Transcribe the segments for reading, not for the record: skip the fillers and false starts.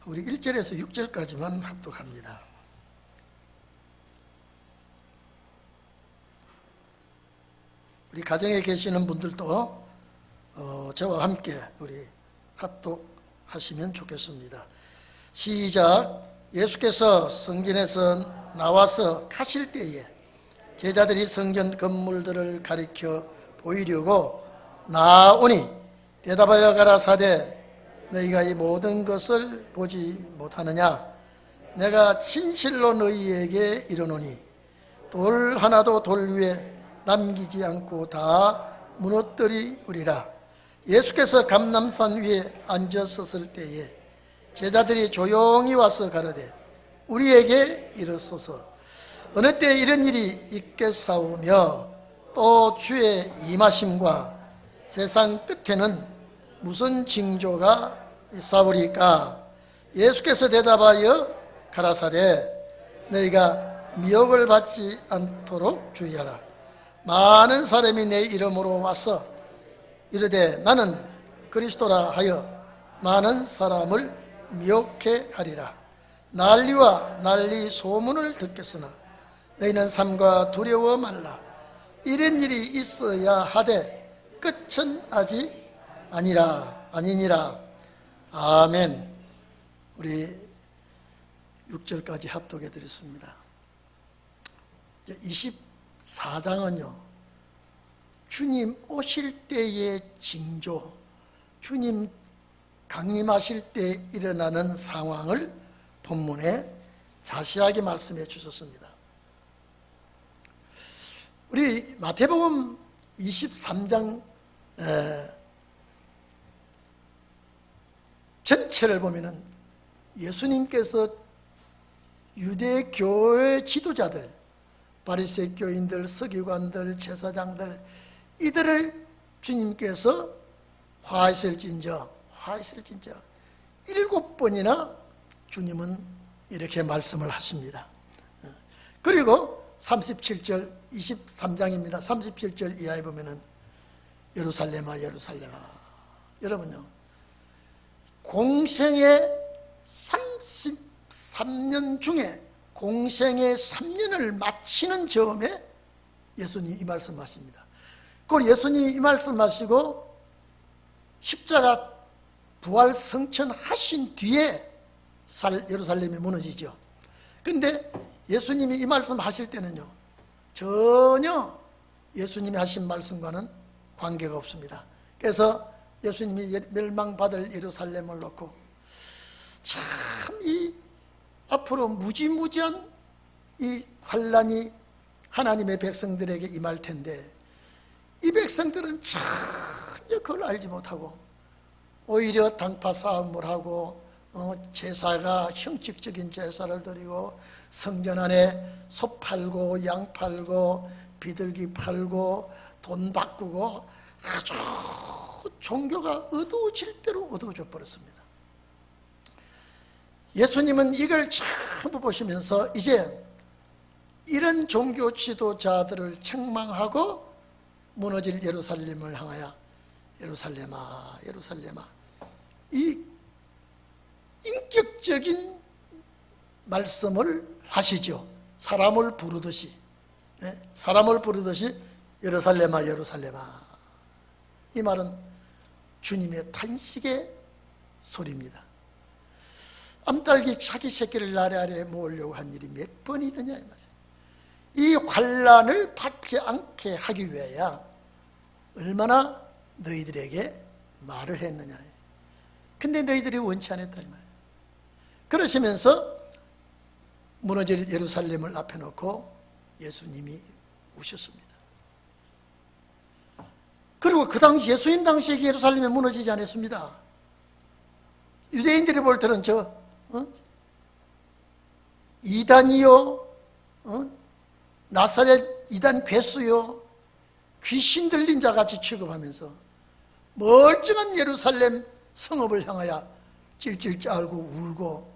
우리 1절에서 6절까지만 합독합니다. 우리 가정에 계시는 분들도 저와 함께 우리 합독하시면 좋겠습니다. 시작. 예수께서 성전에서 나와서 가실 때에 제자들이 성전 건물들을 가리켜 보이려고 나오니 대답하여 가라사대 너희가 이 모든 것을 보지 못하느냐? 내가 진실로 너희에게 이르노니 돌 하나도 돌 위에 남기지 않고 다 무너뜨리우리라. 예수께서 감람산 위에 앉으셨을 때에 제자들이 조용히 와서 가로되 우리에게 이르소서 어느 때 이런 일이 있겠사오며 또 주의 임하심과 세상 끝에는 무슨 징조가 있사오리까? 예수께서 대답하여 가라사대 너희가 미혹을 받지 않도록 주의하라. 많은 사람이 내 이름으로 와서 이르되 나는 그리스도라 하여 많은 사람을 미혹해 하리라. 난리와 난리 소문을 듣겠으나 너희는 삼가 두려워 말라. 이런 일이 있어야 하되 끝은 아직 아니니라. 아멘. 우리 6절까지 합독해 드렸습니다. 24장은요 주님 오실 때의 징조, 주님 강림하실 때 일어나는 상황을 본문에 자세하게 말씀해 주셨습니다. 우리 마태복음 23장 전체를 보면은 예수님께서 유대교회 지도자들, 바리새 교인들, 서기관들, 제사장들 이들을 주님께서 화하실진저 7번이나 주님은 이렇게 말씀을 하십니다. 그리고 37절 23장입니다. 37절 이하에 보면은 예루살렘아 여러분요 공생의 33년 중에 공생의 3년을 마치는 즈음에 예수님이 이 말씀하십니다. 그걸 예수님이 이 말씀하시고 십자가 부활 성천하신 뒤에 예루살렘이 무너지죠. 근데 예수님이 이 말씀하실 때는요 전혀 예수님이 하신 말씀과는 관계가 없습니다. 그래서 예수님이 멸망받을 예루살렘을 놓고 참 이 앞으로 무지무지한 이 환난이 하나님의 백성들에게 임할 텐데 이 백성들은 전혀 그걸 알지 못하고 오히려 당파 싸움을 하고 제사가 형식적인 제사를 드리고 성전 안에 소 팔고 양 팔고 비둘기 팔고 돈 바꾸고 아주 종교가 어두워질 대로 어두워져 버렸습니다. 예수님은 이걸 전부 보시면서 이제 이런 종교 지도자들을 책망하고 무너질 예루살렘을 향하여 예루살렘아 이 인격적인 말씀을 하시죠. 사람을 부르듯이 예루살렘아 이 말은 주님의 탄식의 소리입니다. 암탉이 자기 새끼를 나래 아래 모으려고 한 일이 몇 번이더냐 이 말이에요. 이 환난을 받지 않게 하기 위하여 얼마나 너희들에게 말을 했느냐. 근데 너희들이 원치 않았다 이 말이에요. 그러시면서 무너질 예루살렘을 앞에 놓고 예수님이 우셨습니다. 그리고 그 당시 예수님 당시에 예루살렘이 무너지지 않았습니다. 유대인들이 볼 때는 이단이요, 나사렛 이단 괴수요, 귀신 들린 자같이 취급하면서 멀쩡한 예루살렘 성읍을 향하여 찔찔 짜고 울고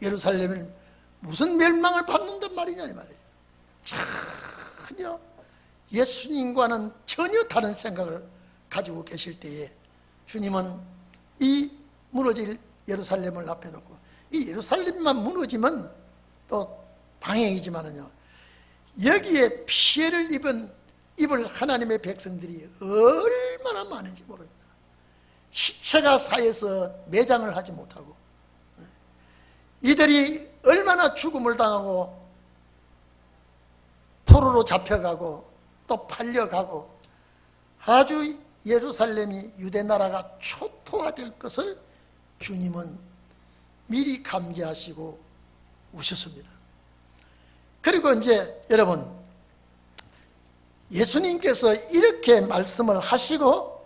예루살렘을 무슨 멸망을 받는단 말이냐 이 말이에요. 전혀 예수님과는 전혀 다른 생각을 가지고 계실 때에 주님은 이 무너질 예루살렘을 앞에 놓고 이 예루살렘만 무너지면 또 방향이지만은요, 여기에 피해를 입을 하나님의 백성들이 얼마나 많은지 모릅니다. 시체가 쌓여서 매장을 하지 못하고, 이들이 얼마나 죽음을 당하고 포로로 잡혀가고 또 팔려가고, 아주 예루살렘이 유대 나라가 초토화될 것을 주님은 미리 감지하시고 오셨습니다. 그리고 이제 여러분, 예수님께서 이렇게 말씀을 하시고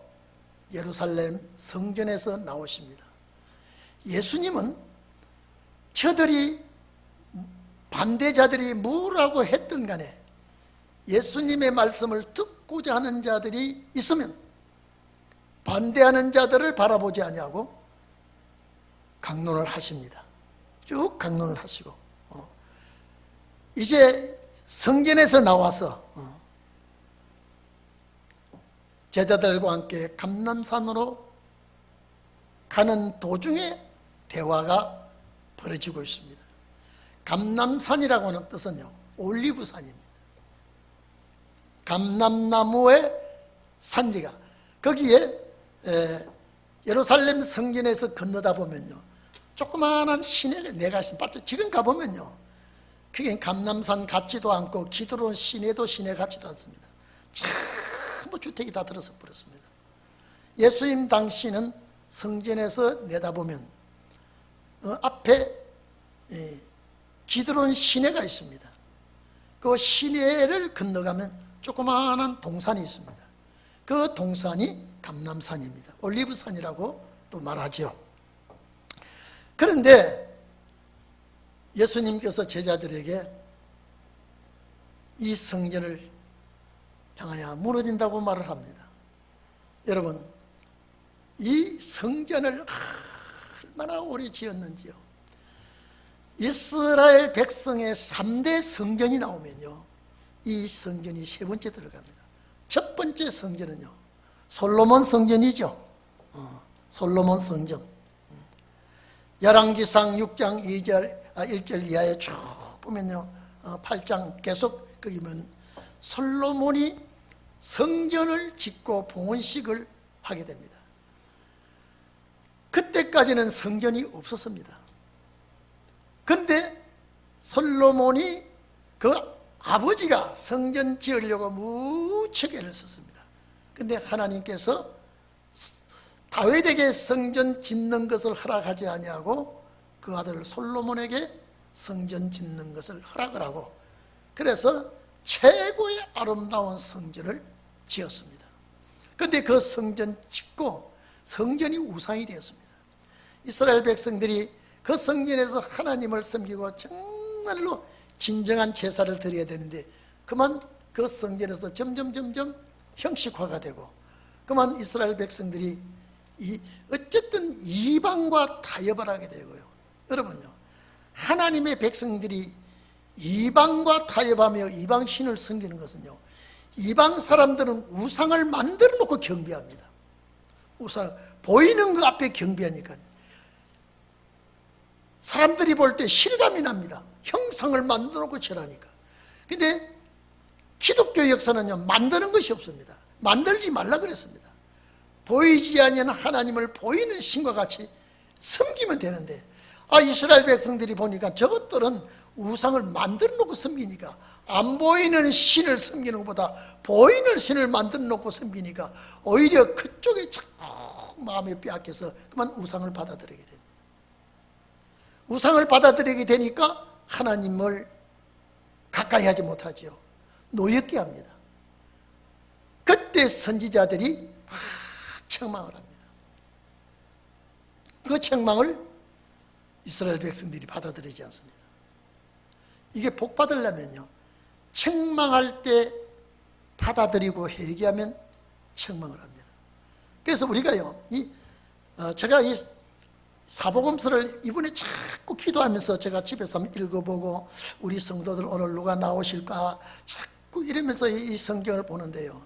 예루살렘 성전에서 나오십니다. 예수님은 저들이, 반대자들이 뭐라고 했든 간에 예수님의 말씀을 듣고자 하는 자들이 있으면 반대하는 자들을 바라보지 아니하고 강론을 하십니다. 쭉 강론을 하시고, 이제 성전에서 나와서 제자들과 함께 감람산으로 가는 도중에 대화가 벌어지고 있습니다. 감람산이라고 하는 뜻은요, 올리브산입니다. 감람나무의 산지가, 거기에 예루살렘 성전에서 건너다 보면요, 조그마한 시내가 내가 있습니다. 지금 가보면요, 그게 감람산 같지도 않고 기드론 시내도 시내 같지도 않습니다. 전부 주택이 다 들어서 버렸습니다. 예수님 당시는 성전에서 내다보면 앞에 기드론 시내가 있습니다. 그 시내를 건너가면 조그마한 동산이 있습니다. 그 동산이 감람산입니다. 올리브산이라고 또 말하죠. 그런데 예수님께서 제자들에게 이 성전을 향하여 무너진다고 말을 합니다. 여러분, 이 성전을 얼마나 오래 지었는지요. 이스라엘 백성의 3대 성전이 나오면요, 이 성전이 세 번째 들어갑니다. 첫 번째 성전은요, 솔로몬 성전이죠. 솔로몬 성전. 열왕기상 6장 1절 이하에 쭉 보면요, 8장 계속 거기 보면 솔로몬이 성전을 짓고 봉헌식을 하게 됩니다. 그때까지는 성전이 없었습니다. 그런데 솔로몬이 그 아버지가 성전 지으려고 무척 애를 썼습니다. 그런데 하나님께서 다윗에게 성전 짓는 것을 허락하지 아니하고 그 아들 솔로몬에게 성전 짓는 것을 허락을 하고, 그래서 최고의 아름다운 성전을 지었습니다. 그런데 그 성전 짓고 성전이 우상이 되었습니다. 이스라엘 백성들이 그 성전에서 하나님을 섬기고 정말로 진정한 제사를 드려야 되는데, 그만 그 성전에서 점점 형식화가 되고, 그만 이스라엘 백성들이 어쨌든 이방과 타협을 하게 되고요. 여러분요, 하나님의 백성들이 이방과 타협하며 이방 신을 섬기는 것은요, 이방 사람들은 우상을 만들어 놓고 경배합니다. 우상, 보이는 그 앞에 경배하니까 사람들이 볼 때 실감이 납니다. 형상을 만들어 놓고 절하니까. 근데 기독교 역사는요, 만드는 것이 없습니다. 만들지 말라 그랬습니다. 보이지 않는 하나님을 보이는 신과 같이 섬기면 되는데, 이스라엘 백성들이 보니까 저것들은 우상을 만들어 놓고 섬기니까, 안 보이는 신을 섬기는 것보다 보이는 신을 만들어 놓고 섬기니까 오히려 그쪽에 자꾸 마음이 빼앗겨서 그만 우상을 받아들이게 됩니다. 우상을 받아들이게 되니까 하나님을 가까이 하지 못하지요. 노엽게 합니다. 그때 선지자들이 막 책망을 합니다. 그 책망을 이스라엘 백성들이 받아들이지 않습니다. 이게 복 받으려면요, 책망할 때 받아들이고 회개하면 책망을 합니다. 그래서 우리가요, 제가 이 사복음서를 이번에 자꾸 기도하면서 제가 집에서 한번 읽어보고, 우리 성도들 오늘 누가 나오실까 자꾸 이러면서 이 성경을 보는데요,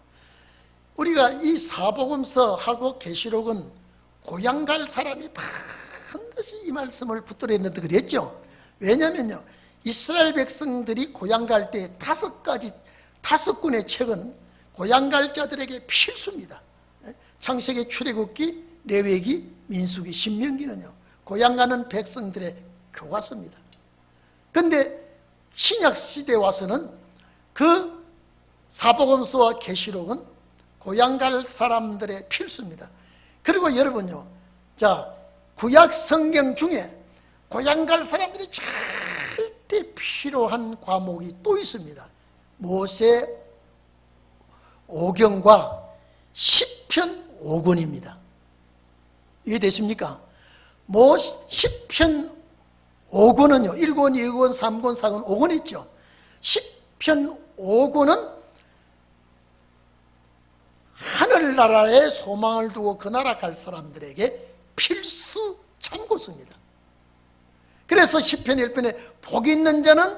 우리가 이 사복음서하고 계시록은 고향 갈 사람이 반드시 이 말씀을 붙들어야 된다 그랬죠. 왜냐면요, 이스라엘 백성들이 고향 갈 때 다섯 권의 책은 고향 갈 자들에게 필수입니다. 창세기, 출애굽기, 레위기, 민수기, 신명기는요, 고향 가는 백성들의 교과서입니다. 그런데 신약 시대에 와서는 그 사복음서와 계시록은 고향 갈 사람들의 필수입니다. 그리고 여러분요, 자, 구약 성경 중에 고향 갈 사람들이 절대 필요한 과목이 또 있습니다. 모세 오경과 시편 5권입니다. 이해되십니까? 시편 5권은요, 1권, 2권, 3권, 4권, 5권 있죠. 시편 5권은 하늘나라에 소망을 두고 그 나라 갈 사람들에게 필수 참고서입니다. 그래서 시편 1편에 복 있는 자는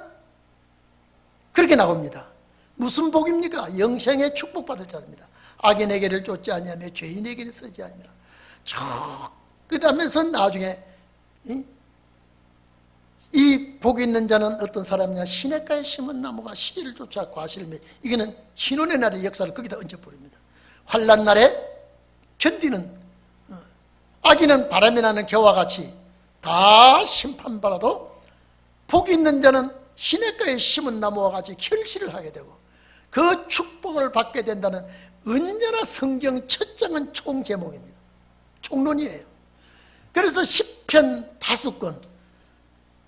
그렇게 나옵니다. 무슨 복입니까? 영생의 축복받을 자입니다. 악인에게를 쫓지 아니하며 죄인에게를 쓰지 아니하며. 그러면서 나중에 이 복 있는 자는 어떤 사람이냐? 시냇가에 심은 나무가 시기를 쫓아 과실을 맺. 이거는 신혼의 날의 역사를 거기다 얹어버립니다. 환난 날에 견디는, 악인은 바람이 나는 겨와 같이 다 심판받아도 복 있는 자는 시냇가에 심은 나무와 같이 결실을 하게 되고 그 축복을 받게 된다는 언제나 성경 첫 장은 총제목입니다. 총론이에요. 그래서 시편 5권,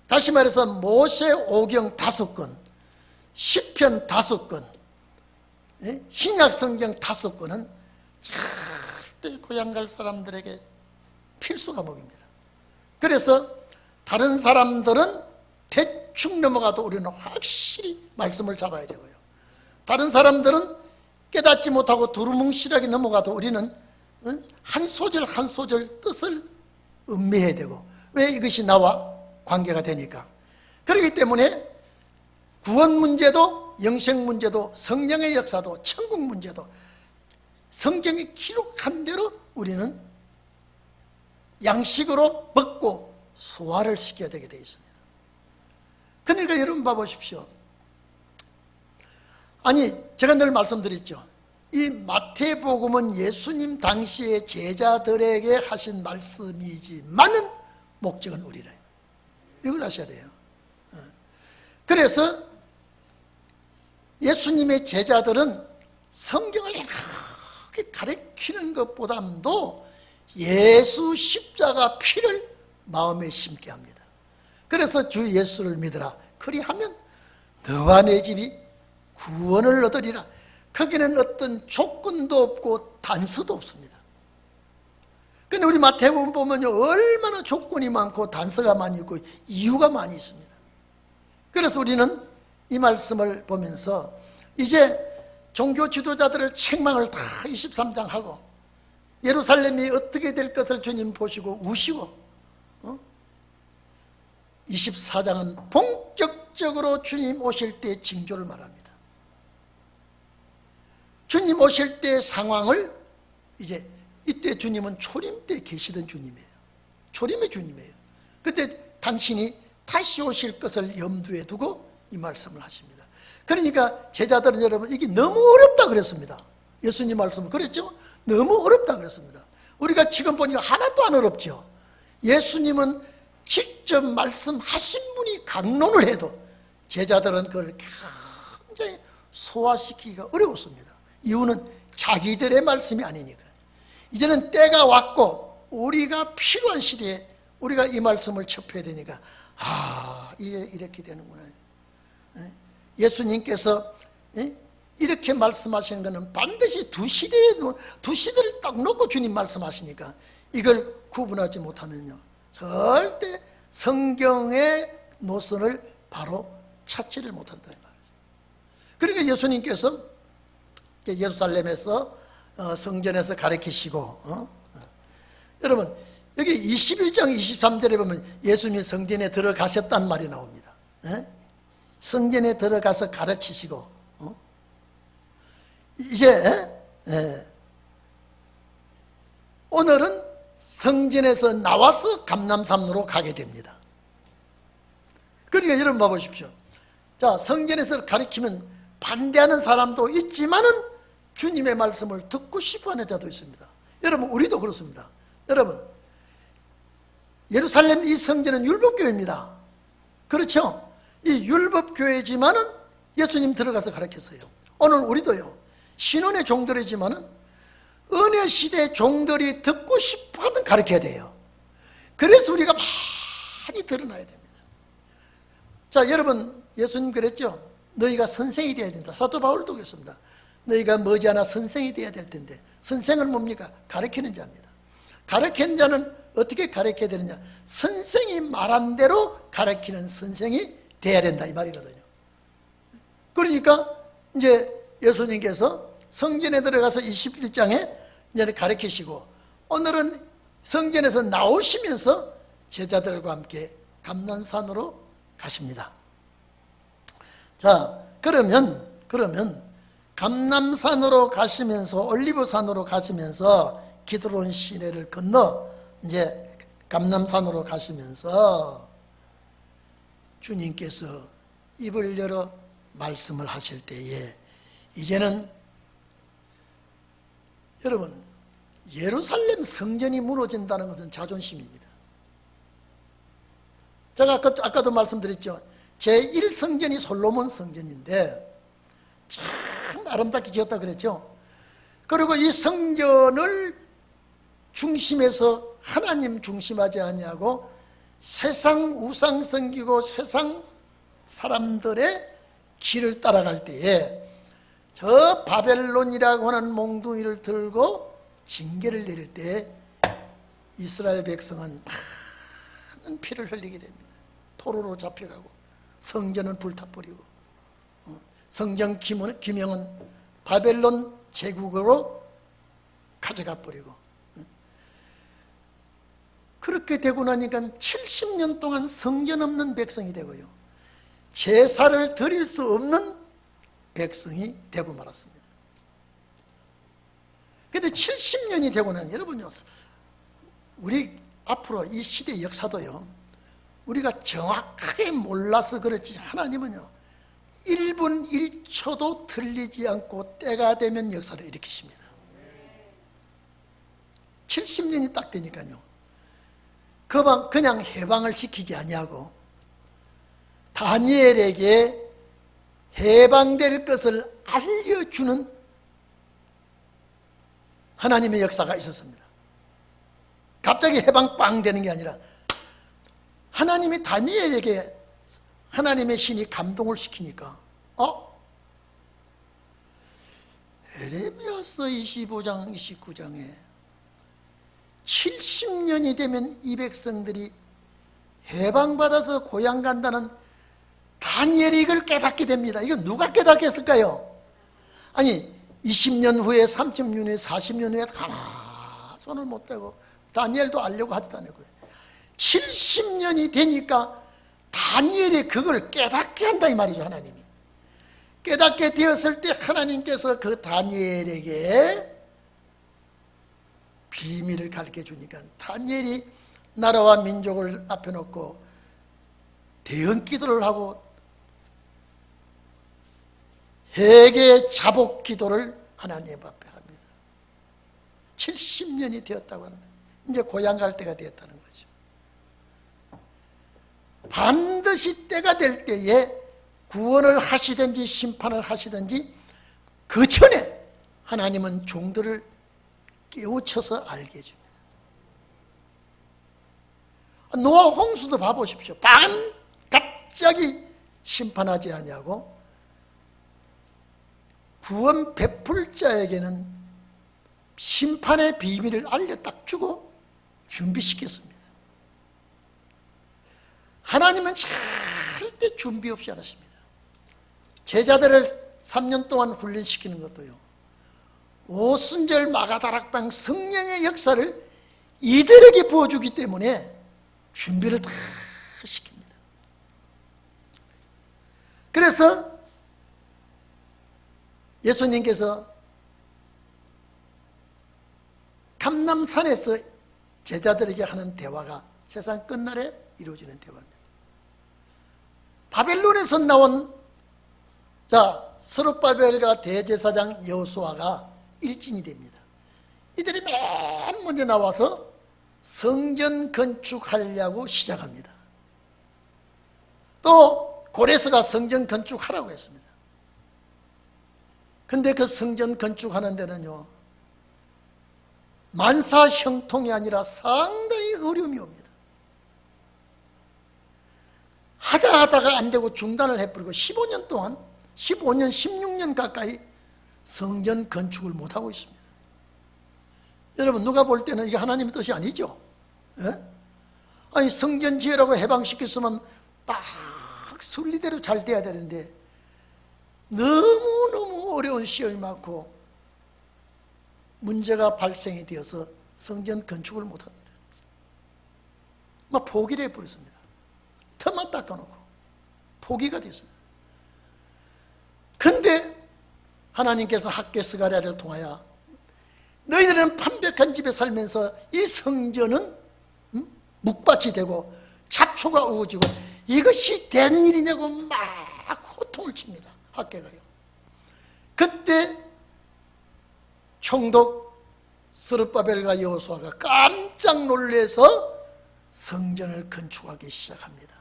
다시 말해서 모세 오경 5권, 시편 5권, 신약 성경 5권은 절대 고향 갈 사람들에게 필수 과목입니다. 그래서 다른 사람들은 대충 넘어가도 우리는 확실히 말씀을 잡아야 되고요. 다른 사람들은 깨닫지 못하고 두루뭉실하게 넘어가도 우리는 한 소절 한 소절 뜻을 음미해야 되고, 왜? 이것이 나와 관계가 되니까. 그렇기 때문에 구원 문제도 영생 문제도 성령의 역사도 천국 문제도 성경이 기록한 대로 우리는 양식으로 먹고 소화를 시켜야 되게 되어 있습니다. 그러니까 여러분 봐보십시오. 아니, 제가 늘 말씀드렸죠. 이 마태복음은 예수님 당시의 제자들에게 하신 말씀이지만은 목적은 우리라. 이걸 아셔야 돼요. 그래서 예수님의 제자들은 성경을 이렇게 가르치는 것보다도 예수 십자가 피를 마음에 심게 합니다. 그래서 주 예수를 믿으라. 그리하면 너와 내 집이 구원을 얻으리라. 거기는 어떤 조건도 없고 단서도 없습니다. 근데 우리 마태복음 보면요, 얼마나 조건이 많고 단서가 많이 있고 이유가 많이 있습니다. 그래서 우리는 이 말씀을 보면서 이제 종교 지도자들을 책망을 다 23장 하고 예루살렘이 어떻게 될 것을 주님 보시고 우시고 24장은 본격적으로 주님 오실 때 징조를 말합니다. 주님 오실 때 상황을 이제 이때 주님은 초림 때 계시던 주님이에요. 초림의 주님이에요. 근데 당신이 다시 오실 것을 염두에 두고 이 말씀을 하십니다. 그러니까 제자들은 여러분 이게 너무 어렵다 그랬습니다. 예수님 말씀을 그랬죠? 너무 어렵다 그랬습니다. 우리가 지금 보니까 하나도 안 어렵죠. 예수님은 직접 말씀하신 분이 강론을 해도 제자들은 그걸 굉장히 소화시키기가 어려웠습니다. 이유는 자기들의 말씀이 아니니까. 이제는 때가 왔고 우리가 필요한 시대에 우리가 이 말씀을 접해야 되니까 이제 이렇게 되는구나. 예수님께서 이렇게 말씀하시는 것은 반드시 두 시대를 딱 놓고 주님 말씀하시니까 이걸 구분하지 못하면요 절대 성경의 노선을 바로 찾지를 못한다 이 말이죠. 그러니까 예수님께서 예루살렘에서 성전에서 가르치시고 여러분 여기 21장 23절에 보면 예수님이 성전에 들어가셨단 말이 나옵니다. 성전에 들어가서 가르치시고 이제 오늘은 성전에서 나와서 감람산으로 가게 됩니다. 그러니까 여러분 봐보십시오. 자, 성전에서 가르치면 반대하는 사람도 있지만은 주님의 말씀을 듣고 싶어하는 자도 있습니다. 여러분, 우리도 그렇습니다. 여러분, 예루살렘 이 성전은 율법교회입니다. 그렇죠? 이 율법교회지만은 예수님 들어가서 가르쳤어요. 오늘 우리도요, 신혼의 종들이지만은 은혜 시대 종들이 듣고 싶어하면 가르쳐야 돼요. 그래서 우리가 많이 드러나야 됩니다. 자, 여러분, 예수님 그랬죠? 너희가 선생이 되어야 된다. 사도 바울도 그랬습니다. 너희가 머지않아 선생이 되어야 될 텐데, 선생은 뭡니까? 가르치는 자입니다. 가르치는 자는 어떻게 가르쳐야 되느냐? 선생이 말한 대로 가르치는 선생이 돼야 된다, 이 말이거든요. 그러니까 이제 예수님께서 성전에 들어가서 21장에 이제 가르치시고, 오늘은 성전에서 나오시면서 제자들과 함께 감람산으로 가십니다. 자, 그러면 감람산으로 가시면서, 올리브산으로 가시면서 기드론 시내를 건너 이제 감람산으로 가시면서 주님께서 입을 열어 말씀을 하실 때에, 이제는 여러분, 예루살렘 성전이 무너진다는 것은 자존심입니다. 제가 아까도 말씀드렸죠. 제1성전이 솔로몬 성전인데 참 아름답게 지었다 그랬죠. 그리고 이 성전을 중심에서 하나님 중심하지 아니하고 세상 우상 섬기고 세상 사람들의 길을 따라갈 때에 저 바벨론이라고 하는 몽둥이를 들고 징계를 내릴 때 이스라엘 백성은 많은 피를 흘리게 됩니다. 포로로 잡혀가고 성전은 불타버리고 성전 기명은 바벨론 제국으로 가져가 버리고, 그렇게 되고 나니까 70년 동안 성전 없는 백성이 되고요, 제사를 드릴 수 없는 백성이 되고 말았습니다. 그런데 70년이 되고 나니, 여러분요, 우리 앞으로 이 시대 역사도요, 우리가 정확하게 몰라서 그렇지, 하나님은요 1분 1초도 틀리지 않고 때가 되면 역사를 일으키십니다. 70년이 딱 되니까요, 그냥 해방을 시키지 아니하고 다니엘에게 해방될 것을 알려주는 하나님의 역사가 있었습니다. 갑자기 해방 빵 되는 게 아니라 하나님이 다니엘에게 하나님의 신이 감동을 시키니까 에레미야서 25장 29장에 70년이 되면 이 백성들이 해방받아서 고향 간다는, 다니엘이 이걸 깨닫게 됩니다. 이거 누가 깨닫겠을까요? 아니 20년 후에 30년 후에 40년 후에 가만 손을 못 대고 다니엘도 알려고 하지도 않고요. 70년이 되니까 다니엘이 그걸 깨닫게 한다 이 말이죠. 하나님이 깨닫게 되었을 때 하나님께서 그 다니엘에게 비밀을 가르쳐 주니까 다니엘이 나라와 민족을 앞에 놓고 대언 기도를 하고 회개 자복 기도를 하나님 앞에 합니다. 70년이 되었다고 하는 거예요. 이제 고향 갈 때가 되었다는 거죠. 반드시 때가 될 때에 구원을 하시든지 심판을 하시든지 그 전에 하나님은 종들을 깨우쳐서 알게 해줍니다. 노아 홍수도 봐보십시오. 갑자기 심판하지 아니하고 구원 베풀 자에게는 심판의 비밀을 알려 딱 주고 준비시켰습니다. 하나님은 절대 준비 없이 안 하십니다. 제자들을 3년 동안 훈련시키는 것도요, 오순절 마가다락방 성령의 역사를 이들에게 부어주기 때문에 준비를 다 시킵니다. 그래서 예수님께서 감람산에서 제자들에게 하는 대화가 세상 끝날에 이루어지는 대화입니다. 바벨론에서 나온 스룹바벨과 대제사장 여호수아가 일진이 됩니다. 이들이 맨 먼저 나와서 성전 건축하려고 시작합니다. 또 고레스가 성전 건축하라고 했습니다. 근데 그 성전 건축하는 데는요, 만사 형통이 아니라 상당히 어려움이 옵니다. 하다가 안 되고 중단을 해버리고 15년 동안 15년 16년 가까이 성전 건축을 못하고 있습니다. 여러분, 누가 볼 때는 이게 하나님의 뜻이 아니죠. 예? 아니, 성전 지으라고 해방시켰으면 딱 순리대로 잘 돼야 되는데 너무너무 어려운 시험이 많고 문제가 발생이 되어서 성전 건축을 못합니다. 막 포기를 해버렸습니다. 틈만 닦아놓고 포기가 됐습니다. 근데 하나님께서 학개스가랴를 통하여 너희들은 판벽한 집에 살면서 이 성전은 묵밭이 되고 잡초가 우거지고 이것이 된 일이냐고 막 호통을 칩니다. 학개가요. 그때 총독 스룹바벨과 여호수아가 깜짝 놀라서 성전을 건축하기 시작합니다.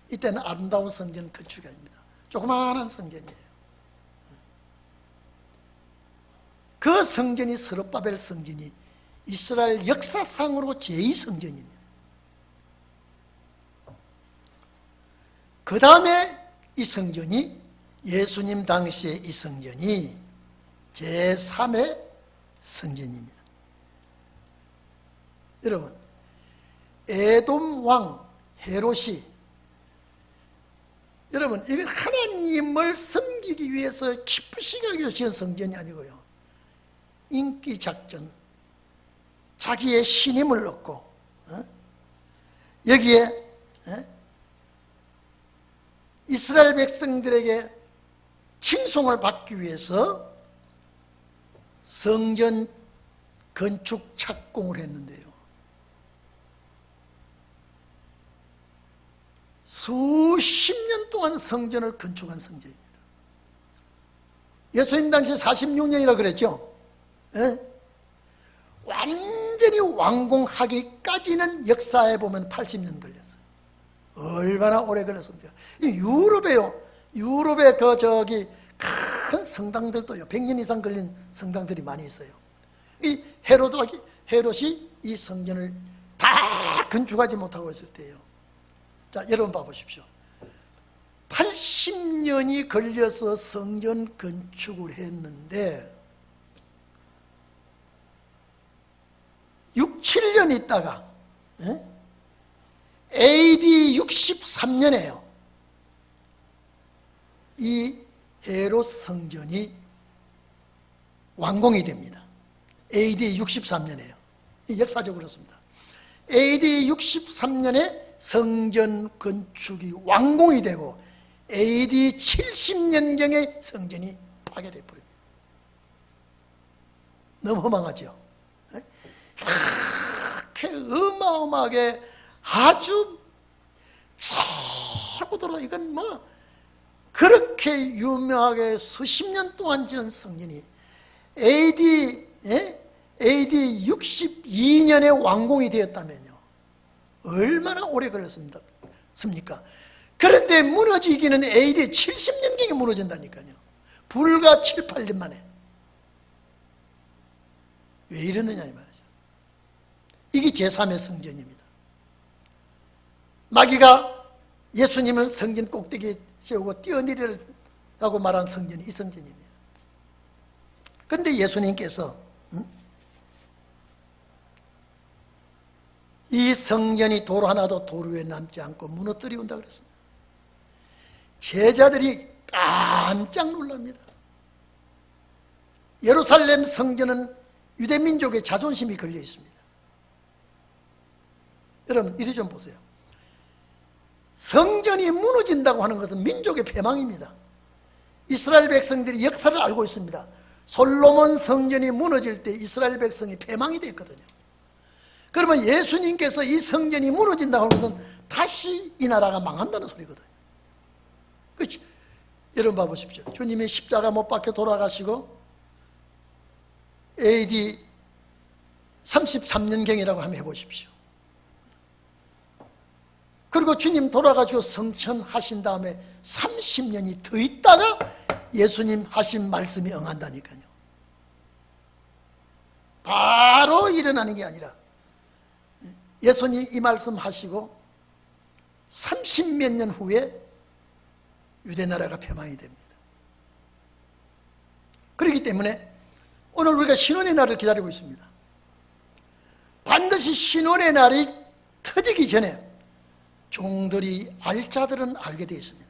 이때는 아름다운 성전 건축이 아닙니다. 조그마한 성전이에요. 그 성전이 스룹바벨 성전이 이스라엘 역사상으로 제2성전입니다. 그 다음에 이 성전이 예수님 당시에 이 성전이 제3의 성전입니다. 여러분, 에돔 왕 헤롯이, 여러분, 이거 하나님을 섬기기 위해서 기쁘시게 하기 위해서 지은 성전이 아니고요, 인기작전, 자기의 신임을 얻고 여기에 이스라엘 백성들에게 칭송을 받기 위해서 성전 건축 착공을 했는데요, 수십 년 동안 성전을 건축한 성전입니다. 예수님 당시 46년이라 그랬죠. 예? 완전히 완공하기까지는 역사에 보면 80년 걸렸어요. 얼마나 오래 걸렸습니까? 유럽에요. 유럽에 큰 성당들도요, 100년 이상 걸린 성당들이 많이 있어요. 이 헤롯이 이 성전을 다 건축하지 못하고 있을 때예요. 자, 여러분 봐보십시오. 80년이 걸려서 성전 건축을 했는데 6, 7년 있다가 AD 63년에요. 이 헤롯 성전이 완공이 됩니다. AD 63년에요. 역사적으로 그렇습니다. AD 63년에 성전 건축이 완공이 되고 AD 70년경에 성전이 파괴되어 버립니다. 너무 허망하죠? 그렇게 어마어마하게 아주 최고도로, 이건 그렇게 유명하게 수십 년 동안 지은 성전이 AD 62년에 완공이 되었다면요, 얼마나 오래 걸렸습니까? 그런데 무너지기는 AD 70년경에 무너진다니까요. 불과 7, 8년 만에. 왜 이러느냐 이 말이죠. 이게 제3의 성전입니다. 마귀가 예수님을 성전 꼭대기에 세우고 뛰어내리라고 말한 성전이 이 성전입니다. 그런데 예수님께서 이 성전이 돌 하나도 돌 위에 남지 않고 무너뜨리온다 그랬습니다. 제자들이 깜짝 놀랍니다. 예루살렘 성전은 유대민족의 자존심이 걸려 있습니다. 여러분, 이리 좀 보세요. 성전이 무너진다고 하는 것은 민족의 패망입니다. 이스라엘 백성들이 역사를 알고 있습니다. 솔로몬 성전이 무너질 때 이스라엘 백성이 패망이 됐거든요. 그러면 예수님께서 이 성전이 무너진다고 하면 다시 이 나라가 망한다는 소리거든요. 그렇죠? 여러분 봐보십시오. 주님이 십자가 못 박혀 돌아가시고 AD 33년경이라고 한번 해보십시오. 그리고 주님 돌아가시고 성천하신 다음에 30년이 더 있다가 예수님 하신 말씀이 응한다니까요. 바로 일어나는 게 아니라 예수님 이 말씀 하시고 30몇 년 후에 유대나라가 폐망이 됩니다. 그렇기 때문에 오늘 우리가 신원의 날을 기다리고 있습니다. 반드시 신원의 날이 터지기 전에 종들이 알 자들은 알게 되어 있습니다.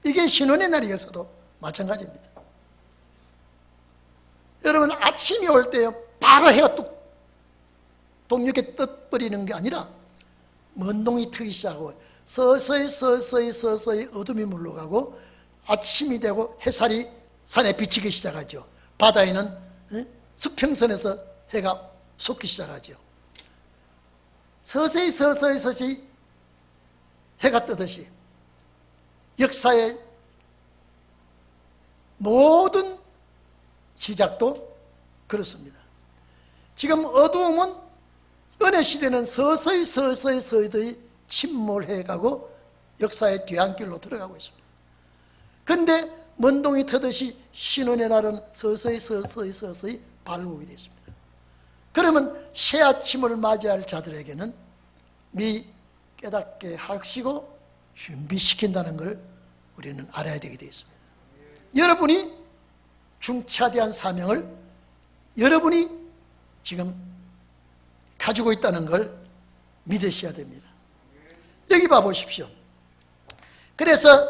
이게 신원의 날의 역사도 마찬가지입니다. 여러분 아침이 올 때 바로 해가 뚝 동력에 떠버리는 게 아니라 먼동이 트기 시작하고 서서히 어둠이 물러가고 아침이 되고 햇살이 산에 비치기 시작하죠. 바다에는 수평선에서 해가 솟기 시작하죠. 서서히 해가 뜨듯이 역사의 모든 시작도 그렇습니다. 지금 어두움은 은혜 시대는 서서히 침몰해가고 역사의 뒤안길로 들어가고 있습니다. 그런데 먼동이 트듯이 신원의 날은 서서히 발국이 되었습니다. 그러면 새 아침을 맞이할 자들에게는 미리 깨닫게 하시고 준비시킨다는 걸 우리는 알아야 되게 되어 있습니다. 여러분이 중차대한 사명을 여러분이 지금 가지고 있다는 걸 믿으셔야 됩니다. 여기 봐보십시오. 그래서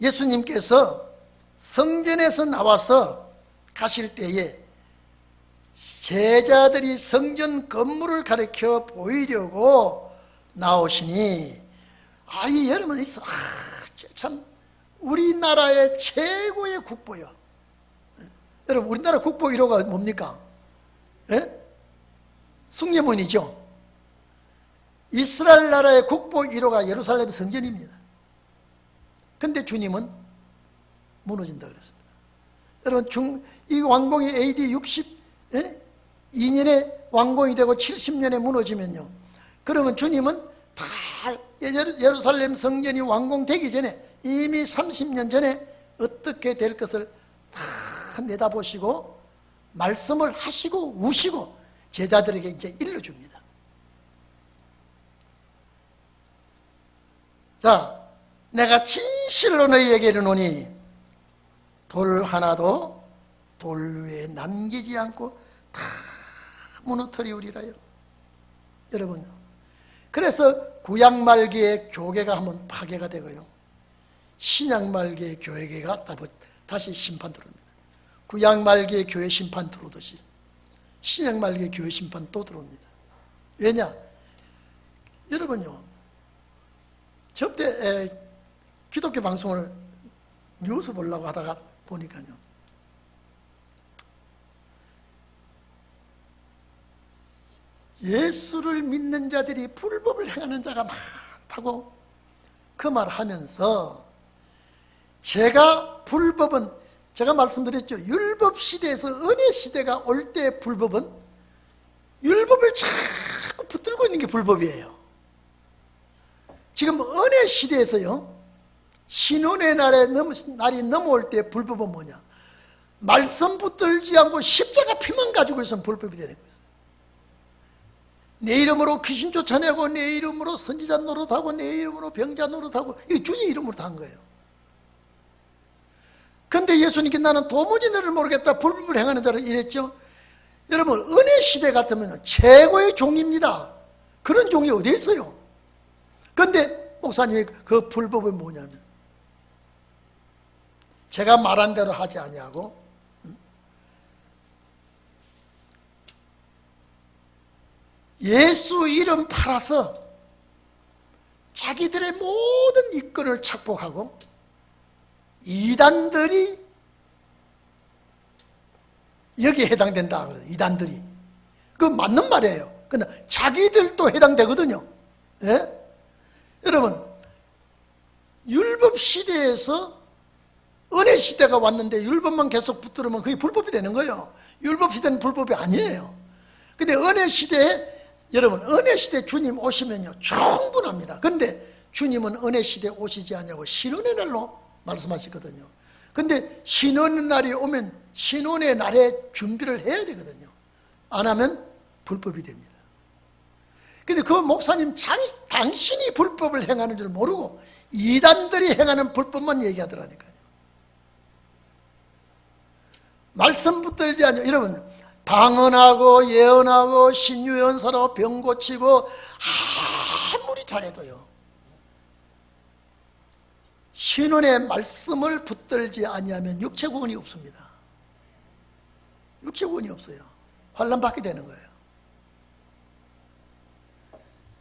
예수님께서 성전에서 나와서 가실 때에 제자들이 성전 건물을 가리켜 보이려고 나오시니 이 여러분 있어. 참 우리나라의 최고의 국보요. 여러분 우리나라 국보 1호가 뭡니까? 숭례문이죠. 이스라엘 나라의 국보 1호가 예루살렘 성전입니다. 근데 주님은 무너진다 그랬습니다. 여러분 이 왕궁이 AD 62년에 왕궁이 되고 70년에 무너지면요, 그러면 주님은 다 예루살렘 성전이 완공되기 전에 이미 30년 전에 어떻게 될 것을 다 내다보시고 말씀을 하시고 우시고 제자들에게 이제 일러줍니다. 자, 내가 진실로 너희에게 이르노니 돌 하나도 돌 위에 남기지 않고 다 무너뜨리우리라요. 여러분, 그래서 구약 말기의 교회가 한번 파괴가 되고요, 신약 말기의 교회가 다시 심판 들어옵니다. 구약 말기의 교회 심판 들어오듯이 신약 말기의 교회 심판 또 들어옵니다. 왜냐? 여러분요, 저때 기독교 방송을 뉴스 보려고 하다가 보니까요, 예수를 믿는 자들이 불법을 행하는 자가 많다고 그 말 하면서, 제가 말씀드렸죠. 율법 시대에서 은혜 시대가 올 때 불법은 율법을 자꾸 붙들고 있는 게 불법이에요. 지금 은혜 시대에서요, 신혼의 날이 넘어올 때 불법은 뭐냐? 말씀 붙들지 않고 십자가 피만 가지고 있으면 불법이 되는 거예요. 내 이름으로 귀신 쫓아내고 내 이름으로 선지자 노릇하고 내 이름으로 병자 노릇하고, 이거 주님 이름으로 다 한 거예요. 그런데 예수님께 나는 도무지 너를 모르겠다, 불법을 행하는 자를 이랬죠. 여러분, 은혜 시대 같으면 최고의 종입니다. 그런 종이 어디 있어요? 그런데 목사님이 그 불법은 뭐냐면, 제가 말한 대로 하지 아니하고 예수 이름 팔아서 자기들의 모든 이권을 착복하고, 이단들이 여기에 해당된다 그래요. 이단들이. 그거 맞는 말이에요. 그러나 자기들도 해당되거든요. 예? 여러분, 율법 시대에서 은혜 시대가 왔는데 율법만 계속 붙들으면 그게 불법이 되는 거예요. 율법 시대는 불법이 아니에요. 근데 은혜 시대에, 여러분, 은혜 시대 주님 오시면요 충분합니다. 그런데 주님은 은혜 시대에 오시지 않냐고 신혼의 날로 말씀하시거든요. 근데 신혼의 날이 오면 신혼의 날에 준비를 해야 되거든요. 안 하면 불법이 됩니다. 근데 그 목사님 당신이 불법을 행하는 줄 모르고 이단들이 행하는 불법만 얘기하더라니까요. 말씀 붙들지 않냐. 여러분, 방언하고 예언하고 신유연설하고 병 고치고 아무리 잘해도요, 신원의 말씀을 붙들지 아니하면 육체구원이 없습니다. 육체구원이 없어요. 환난 받게 되는 거예요.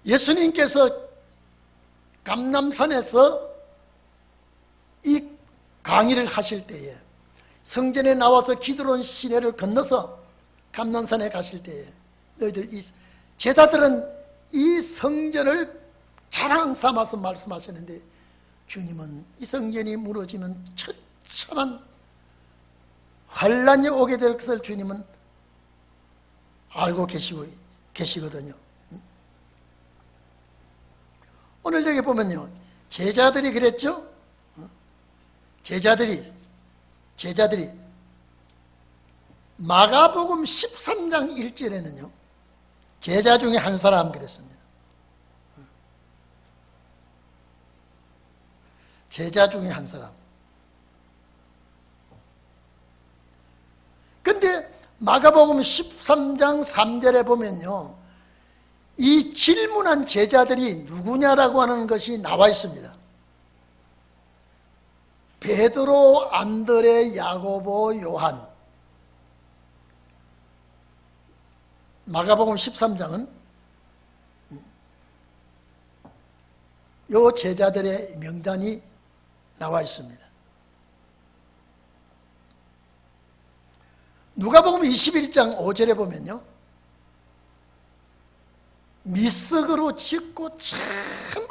예수님께서 감람산에서 이 강의를 하실 때에 성전에 나와서 기드론 시내를 건너서 감람산에 가실 때에 너희들 제자들은 이 성전을 자랑 삼아서 말씀하시는데 주님은 이 성전이 무너지면 처참한 환란이 오게 될 것을 주님은 알고 계시거든요. 오늘 여기 보면요, 제자들이 그랬죠. 제자들이 마가복음 13장 1절에는요 제자 중에 한 사람 그랬습니다. 제자 중에 한 사람. 근데 마가복음 13장 3절에 보면요 이 질문한 제자들이 누구냐라고 하는 것이 나와 있습니다. 베드로, 안드레, 야고보, 요한. 마가복음 13장은 요 제자들의 명단이 나와 있습니다. 누가복음 21장 5절에 보면요 미석으로 짓고 참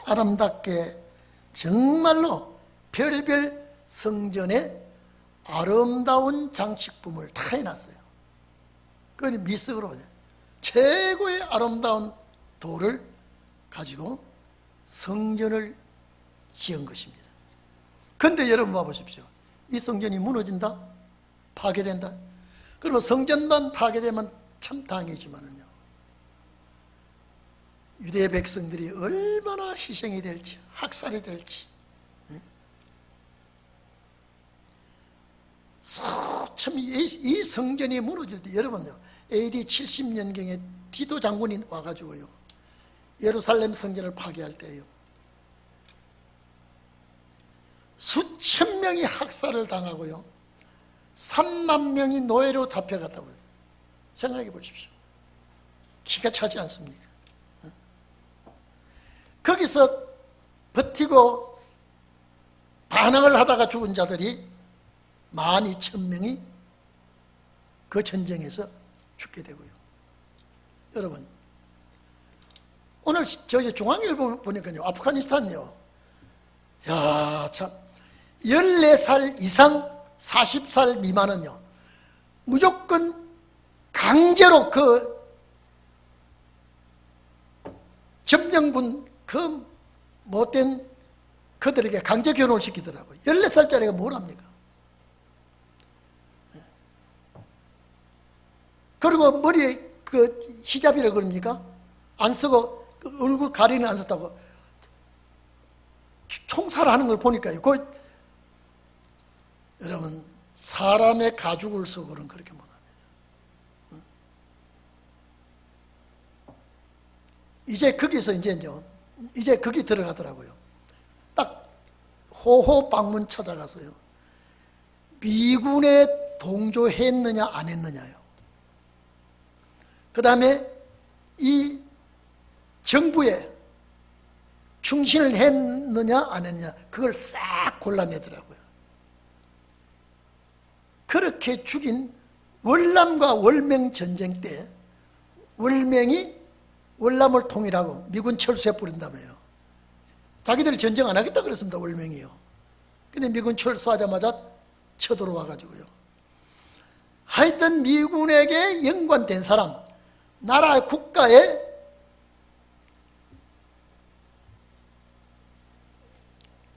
아름답게 정말로 별별 성전에 아름다운 장식품을 다 해놨어요. 그건 미석으로 최고의 아름다운 돌을 가지고 성전을 지은 것입니다. 그런데 여러분 봐보십시오. 이 성전이 무너진다? 파괴된다? 그러면 성전만 파괴되면 참 다행이지만은요 유대 백성들이 얼마나 희생이 될지, 학살이 될지, 참 이 성전이 무너질 때 여러분요 AD 70년경에 디도 장군이 와가지고요 예루살렘 성전을 파괴할 때요 수천 명이 학살을 당하고요 3만 명이 노예로 잡혀갔다고 그래요. 생각해 보십시오. 기가 차지 않습니까? 거기서 버티고 반항을 하다가 죽은 자들이 12,000명이 그 전쟁에서 죽게 되고요. 여러분, 오늘 저희 중앙일보 보니까요, 아프가니스탄요, 야, 참, 14살 이상 40살 미만은요, 무조건 강제로 그 점령군 그 못된 그들에게 강제 결혼을 시키더라고요. 14살짜리가 뭘 합니까? 그리고 머리에 그 히잡이라 그럽니까? 안 쓰고 얼굴 가리는 안 썼다고 총살하는 걸 보니까요. 여러분 사람의 가죽을 쓰고는 그렇게 못합니다. 이제 거기서 이제 거기 들어가더라고요. 딱 호호 방문 찾아가서요. 미군에 동조했느냐 안 했느냐요. 그 다음에 이 정부에 충신을 했느냐 안 했느냐 그걸 싹 골라내더라고요. 그렇게 죽인 월남과 월맹 전쟁 때 월맹이 월남을 통일하고 미군 철수해 버린다며요. 자기들이 전쟁 안 하겠다 그랬습니다. 월명이요. 근데 미군 철수하자마자 쳐들어와 가지고요. 하여튼 미군에게 연관된 사람, 나라 국가의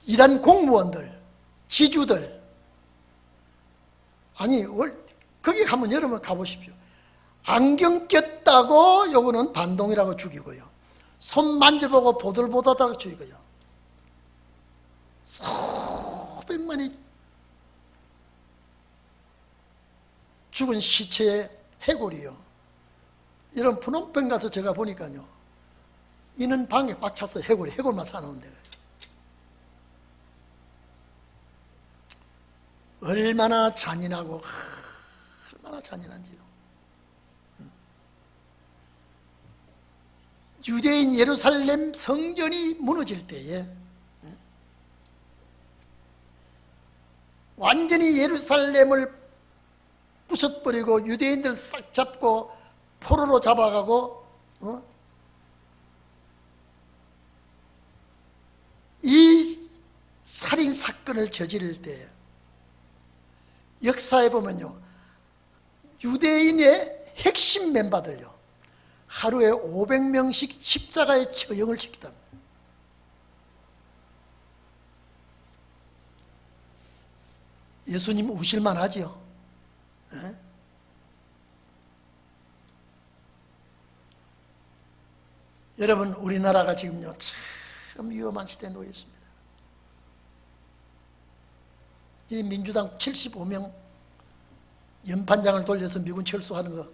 일한 공무원들, 지주들, 아니 거기 가면 여러분 가보십시오. 안경 꼈다고 요거는 반동이라고 죽이고요. 손 만져보고 보들보들하다고 죽이고요. 수백만이 죽은 시체의 해골이요. 이런 푸놈펜 가서 제가 보니까요, 이는 방에 꽉 찼어요. 해골만 사놓은 데가. 얼마나 잔인하고 얼마나 잔인한지요. 유대인 예루살렘 성전이 무너질 때에 완전히 예루살렘을 부숴버리고 유대인들 싹 잡고 포로로 잡아가고 이 살인사건을 저지를 때 역사에 보면요, 유대인의 핵심 멤버들요, 하루에 500명씩 십자가에 처형을 시키답니다. 예수님 우실만 하지요. 에? 여러분, 우리나라가 지금요 참 위험한 시대에 놓여 있습니다. 이 민주당 75명 연판장을 돌려서 미군 철수하는 거,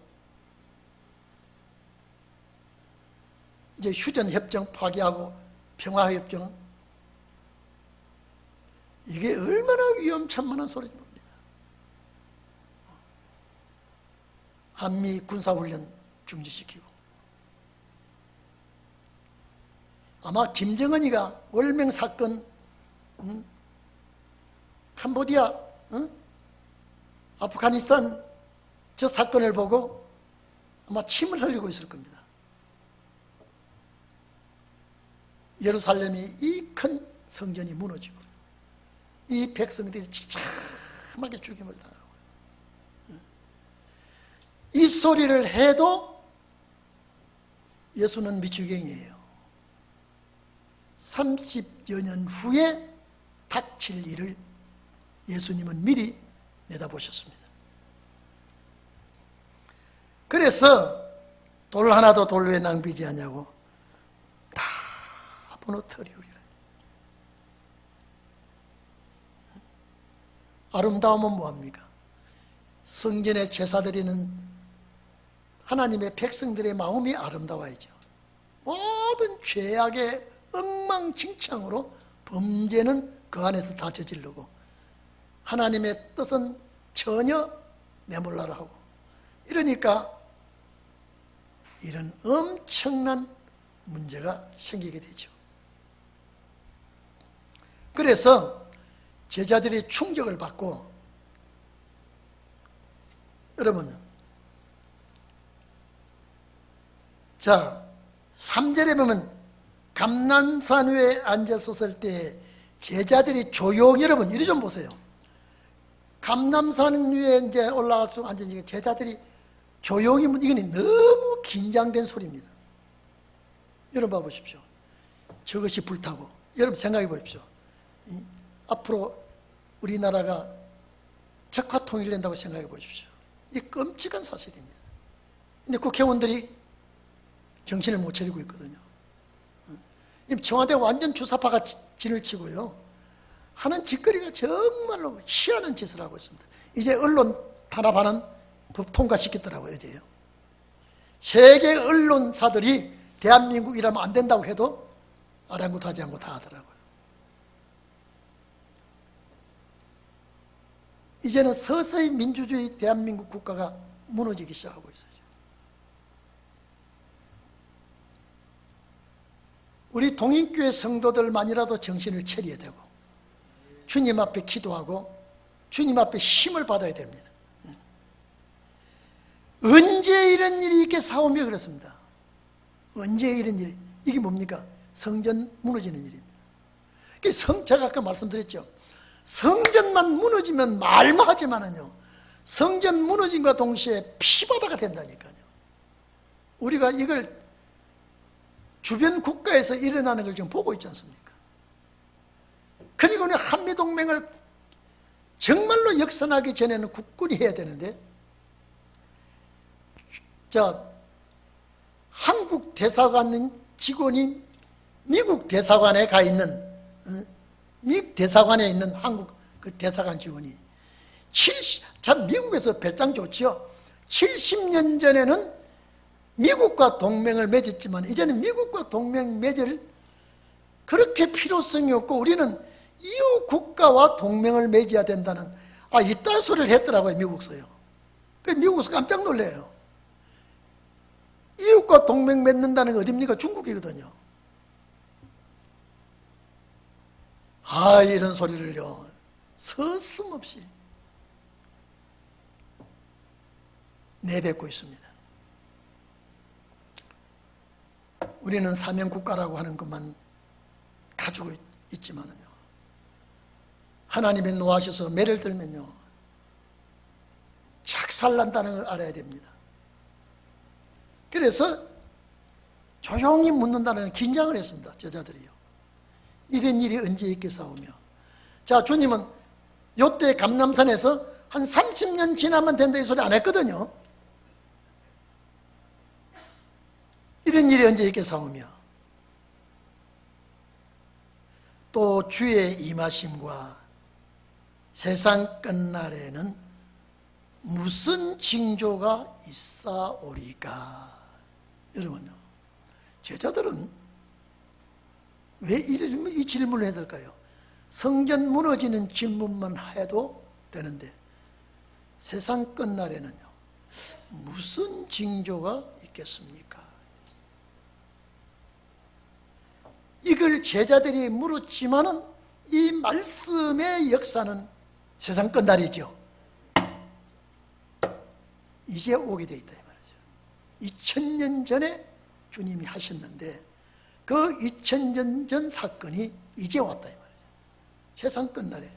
이제 휴전협정 파기하고 평화협정, 이게 얼마나 위험천만한 소리인지 봅니다. 한미 군사훈련 중지시키고, 아마 김정은이가 월명 사건, 캄보디아, 아프가니스탄 저 사건을 보고 아마 침을 흘리고 있을 겁니다. 예루살렘이 이 큰 성전이 무너지고 이 백성들이 처참하게 죽임을 당하고, 이 소리를 해도 예수는 미추경이에요. 30여 년 후에 닥칠 일을 예수님은 미리 내다보셨습니다. 그래서 돌 하나도 돌 왜 낭비지 않냐고 다 무너뜨리우리라. 아름다움은 뭐합니까? 성전에 제사드리는 하나님의 백성들의 마음이 아름다워야죠. 모든 죄악의 엉망진창으로 범죄는 그 안에서 다 저지르고 하나님의 뜻은 전혀 내몰라라 하고, 이러니까 이런 엄청난 문제가 생기게 되죠. 그래서 제자들이 충격을 받고, 여러분, 자 3절에 보면 감람산 위에 앉았었을 때 제자들이 조용히, 여러분 이리 좀 보세요. 감람산 위에 이제 올라가서 앉으니까 제자들이 조용히, 이건 너무 긴장된 소리입니다. 여러분 봐보십시오. 저것이 불타고, 여러분 생각해 보십시오. 앞으로 우리나라가 적화 통일된다고 생각해 보십시오. 이 끔찍한 사실입니다. 근데 국회의원들이 정신을 못 차리고 있거든요. 청와대 완전 주사파가 진을 치고요, 하는 짓거리가 정말로 희한한 짓을 하고 있습니다. 이제 언론 탄압하는 법 통과시켰더라고요. 이제요. 세계 언론사들이 대한민국 이라면 안 된다고 해도 아랑곳하지 않고 다 하더라고요. 이제는 서서히 민주주의 대한민국 국가가 무너지기 시작하고 있어요. 우리 동인교회 성도들만이라도 정신을 차려야 되고 주님 앞에 기도하고 주님 앞에 힘을 받아야 됩니다. 언제 이런 일이 있게 사오며 그렇습니다. 언제 이런 일이? 이게 뭡니까? 성전 무너지는 일입니다. 제가 아까 말씀드렸죠. 성전만 무너지면 말만 하지만은요, 성전 무너짐과 동시에 피바다가 된다니까요. 우리가 이걸 주변 국가에서 일어나는 걸 지금 보고 있지 않습니까? 그리고는 한미동맹을 정말로 역선하기 전에는 국군이 해야 되는데, 자, 한국 대사관 직원이 미국 대사관에 가 있는, 미국 대사관에 있는 한국 그 대사관 직원이 참 미국에서 배짱 좋죠. 70년 전에는 미국과 동맹을 맺었지만 이제는 미국과 동맹 맺을 그렇게 필요성이 없고 우리는 이웃 국가와 동맹을 맺어야 된다는 이딴 소리를 했더라고요, 미국서요. 미국서 깜짝 놀래요. 이웃과 동맹 맺는다는 게 어딥니까? 중국이거든요. 이런 소리를요, 서슴없이 내뱉고 있습니다. 우리는 사명국가라고 하는 것만 가지고 있지만은요, 하나님이 노하셔서 매를 들면요, 착살난다는 걸 알아야 됩니다. 그래서 조용히 묻는다는 긴장을 했습니다, 제자들이요. 이런 일이 언제 있겠사오며. 자, 주님은 요때 감람산에서 한 30년 지나면 된다 이 소리 안 했거든요. 이런 일이 언제 있겠사오며. 또 주의 임하심과 세상 끝날에는 무슨 징조가 있사오리까. 여러분요, 제자들은 왜 이 질문을 했을까요? 성전 무너지는 질문만 해도 되는데 세상 끝날에는요, 무슨 징조가 있겠습니까? 이걸 제자들이 물었지만은 이 말씀의 역사는 세상 끝날이죠. 이제 오게 돼 있다 이 말이죠. 2000년 전에 주님이 하셨는데 그 2000년 전 사건이 이제 왔다 이 말이죠. 세상 끝날에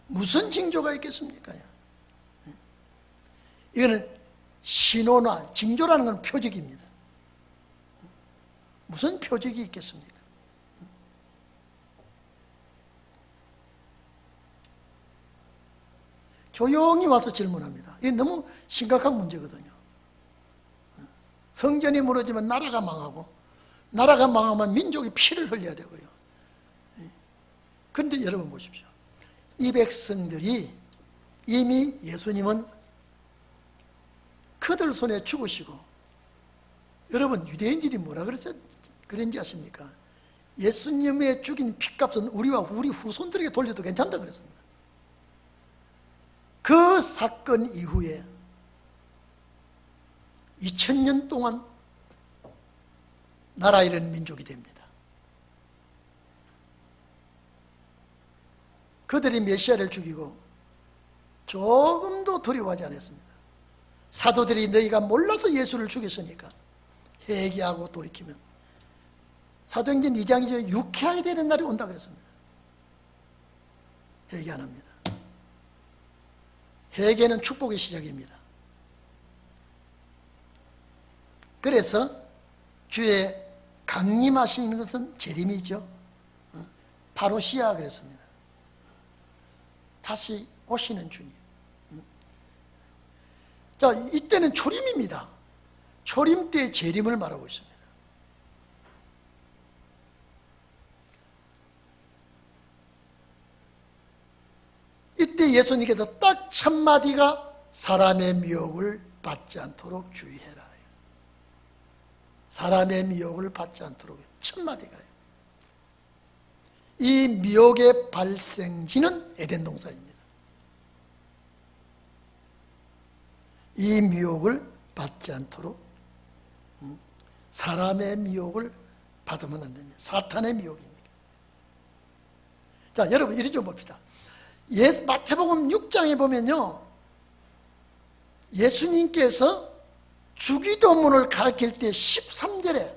무슨 징조가 있겠습니까? 이거는 신호나 징조라는 건 표적입니다. 무슨 표적이 있겠습니까? 조용히 와서 질문합니다. 이게 너무 심각한 문제거든요. 성전이 무너지면 나라가 망하고, 나라가 망하면 민족이 피를 흘려야 되고요. 그런데 여러분 보십시오. 이 백성들이 이미 예수님은 그들 손에 죽으시고, 여러분 유대인들이 뭐라 그런지 아십니까? 예수님의 죽인 핏값은 우리와 우리 후손들에게 돌려도 괜찮다 그랬습니다. 그 사건 이후에 2000년 동안 나라 잃은 민족이 됩니다. 그들이 메시아를 죽이고 조금도 두려워하지 않았습니다. 사도들이 너희가 몰라서 예수를 죽였으니까 회개하고 돌이키면 사도행전 2장이죠. 유쾌하게 되는 날이 온다 그랬습니다. 회개 안 합니다. 회개는 축복의 시작입니다. 그래서 주의 강림하시는 것은 재림이죠. 파로시아 그랬습니다. 다시 오시는 주님. 자, 이때는 초림입니다. 초림 때 재림을 말하고 있습니다. 이때 예수님께서 딱 첫마디가 사람의 미혹을 받지 않도록 주의해라. 사람의 미혹을 받지 않도록 첫마디가요. 이 미혹의 발생지는 에덴 동산입니다. 이 미혹을 받지 않도록 사람의 미혹을 받으면 안 됩니다. 사탄의 미혹이니까. 자, 여러분 이리 좀 봅시다. 마태복음 6장에 보면요, 예수님께서 주기도문을 가르칠 때 13절에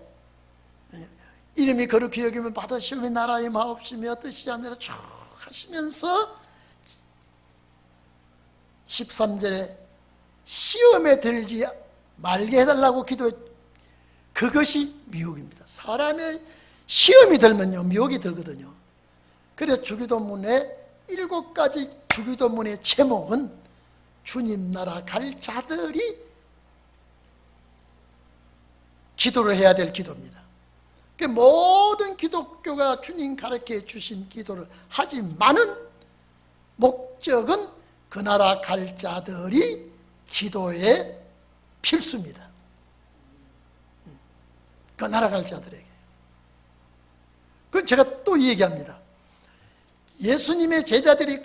이름이 거룩히 여기면 받으시오며 나라의 마옵시며 뜻이 아니라 쭉 하시면서 13절에 시험에 들지 말게 해달라고 기도해. 그것이 미혹입니다. 사람의 시험이 들면요 미혹이 들거든요. 그래서 주기도문의 7가지 주기도문의 제목은 주님 나라 갈 자들이 기도를 해야 될 기도입니다. 모든 기독교가 주님 가르쳐 주신 기도를 하지만은 목적은 그 나라 갈 자들이 기도의 필수입니다. 그 나라 갈 자들에게. 그건 제가 또 얘기합니다. 예수님의 제자들이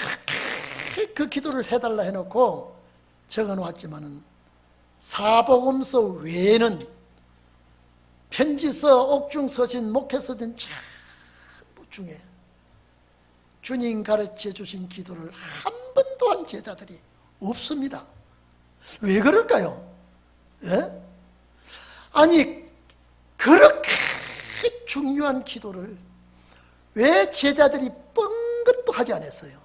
그 기도를 해달라 해놓고 적어놓았지만은 사복음서 외에는 편지서, 옥중서신, 목회서든 전부 중에 주님 가르쳐 주신 기도를 한 번도 한 제자들이 없습니다. 왜 그럴까요? 예? 아니 그렇게 중요한 기도를 왜 제자들이 뻥긋도 하지 않았어요?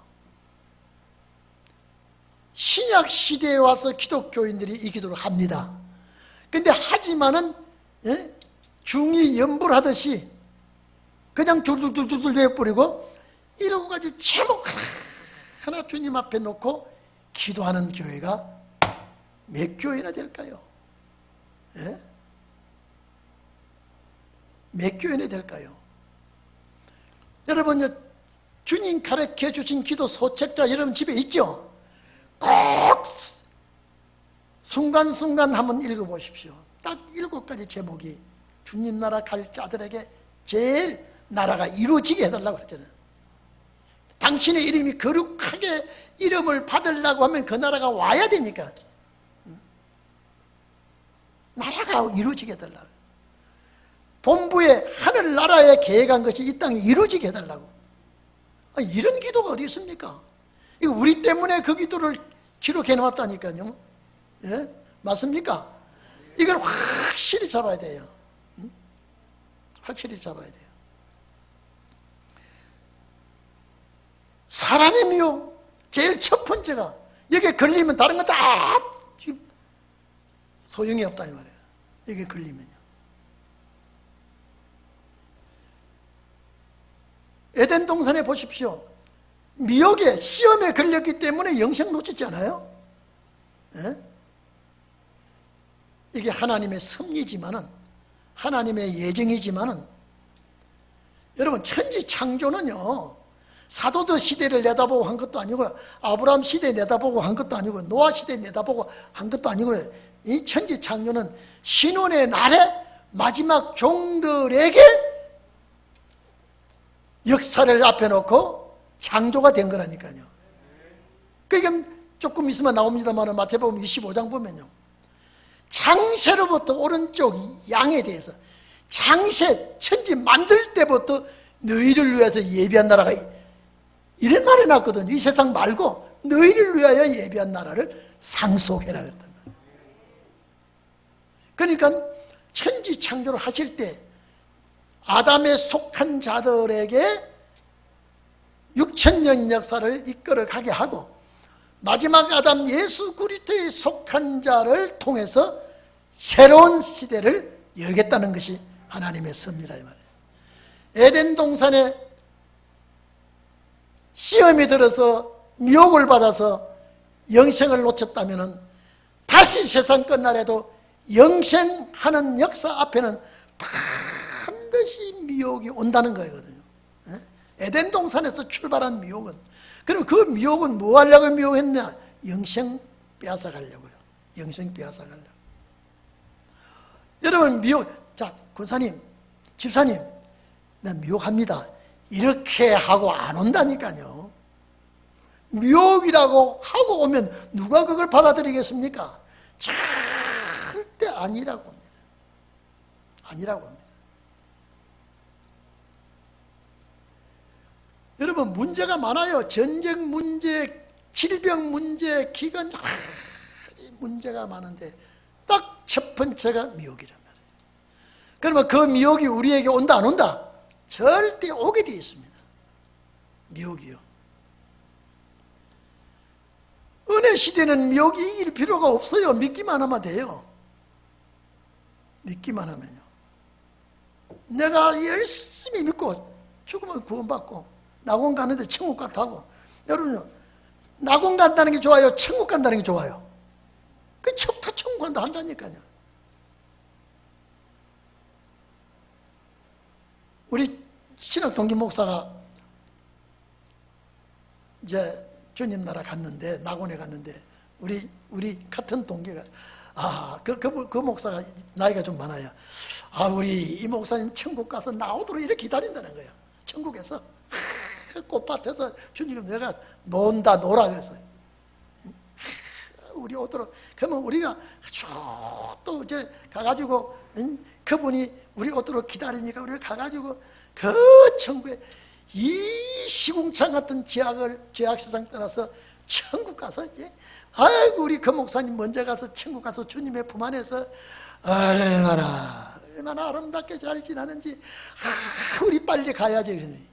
신약 시대에 와서 기독교인들이 이 기도를 합니다. 근데 하지만은 중이 연불하듯이 그냥 줄줄줄줄 내버리고 7가지 제목 하나 주님 앞에 놓고 기도하는 교회가 몇 교회나 될까요? 예? 몇 교회나 될까요? 여러분 주님 가르쳐 주신 기도 소책자 여러분 집에 있죠? 꼭 순간순간 한번 읽어보십시오. 딱 7가지 제목이 주님 나라 갈 자들에게 제일 나라가 이루어지게 해달라고 하잖아요. 당신의 이름이 거룩하게 이름을 받으려고 하면 그 나라가 와야 되니까 나라가 이루어지게 해달라고. 본부의 하늘나라에 계획한 것이 이 땅에 이루어지게 해달라고. 이런 기도가 어디 있습니까? 이거 우리 때문에 그 기도를 기록해 놓았다니까요. 예? 맞습니까? 이걸 확실히 잡아야 돼요. 확실히 잡아야 돼요. 사람의 미혹 제일 첫 번째가 여기에 걸리면 다른 건 다 소용이 없다 이 말이에요. 여기에 걸리면요. 에덴 동산에 보십시오. 미혹에 시험에 걸렸기 때문에 영생 놓치지 않아요? 예? 이게 하나님의 섭리지만은 하나님의 예정이지만은 여러분 천지 창조는요 사도들 시대를 내다보고 한 것도 아니고 아브라함 시대 내다보고 한 것도 아니고 노아 시대 내다보고 한 것도 아니고 이 천지 창조는 신혼의 날에 마지막 종들에게 역사를 앞에 놓고 창조가 된 거라니까요. 그게 조금 있으면 나옵니다만 마태복음 25장 보면요 창세로부터 오른쪽 양에 대해서 창세 천지 만들 때부터 너희를 위해서 예비한 나라가 이런 말이 났거든요. 이 세상 말고 너희를 위하여 예비한 나라를 상속해라 그랬단 말이에요. 그러니까 천지 창조를 하실 때 아담에 속한 자들에게 6,000년 역사를 이끌어 가게 하고 마지막 아담 예수 그리스도에 속한 자를 통해서 새로운 시대를 열겠다는 것이 하나님의 섭리라 이 말이에요. 에덴 동산에 시험이 들어서 미혹을 받아서 영생을 놓쳤다면 다시 세상 끝날에도 영생하는 역사 앞에는 반드시 미혹이 온다는 거거든요. 에덴 동산에서 출발한 미혹은 그럼 그 미혹은 뭐 하려고 미혹했냐? 영생 빼앗아가려고요. 영생 빼앗아가려고. 여러분 미혹, 자 권사님, 집사님, 나 미혹합니다. 이렇게 하고 안 온다니까요. 미혹이라고 하고 오면 누가 그걸 받아들이겠습니까? 절대 아니라고 합니다. 아니라고 합니다. 여러분 문제가 많아요. 전쟁 문제, 질병 문제, 기근 문제가 많은데 딱 첫 번째가 미혹이란 말이에요. 그러면 그 미혹이 우리에게 온다 안 온다? 절대 오게 되어 있습니다. 미혹이요. 은혜 시대는 미혹이 이길 필요가 없어요. 믿기만 하면 돼요. 믿기만 하면요. 내가 열심히 믿고 죽으면 구원받고 낙원 가는데 천국 같다고. 여러분요, 낙원 간다는 게 좋아요? 천국 간다는 게 좋아요? 다 천국 간다 한다니까요. 우리 신학 동기 목사가 이제 주님 나라 갔는데, 낙원에 갔는데, 우리 같은 동기가, 그 목사가 나이가 좀 많아요. 우리 이 목사님 천국 가서 나오도록 이렇게 기다린다는 거예요. 천국에서. 꽃밭에서 주님 내가 놀아 그랬어요. 우리 오도록. 그러면 우리가 또 이제 가가지고, 그분이 우리 오도록 기다리니까 우리가 가가지고 그 천국에 이 시궁창 같은 죄악 세상 떠나서 천국 가서 이제 아이고 우리 그 목사님 먼저 가서 천국 가서 주님의 품 안에서 얼마나 아름답게 잘 지나는지 우리 빨리 가야지.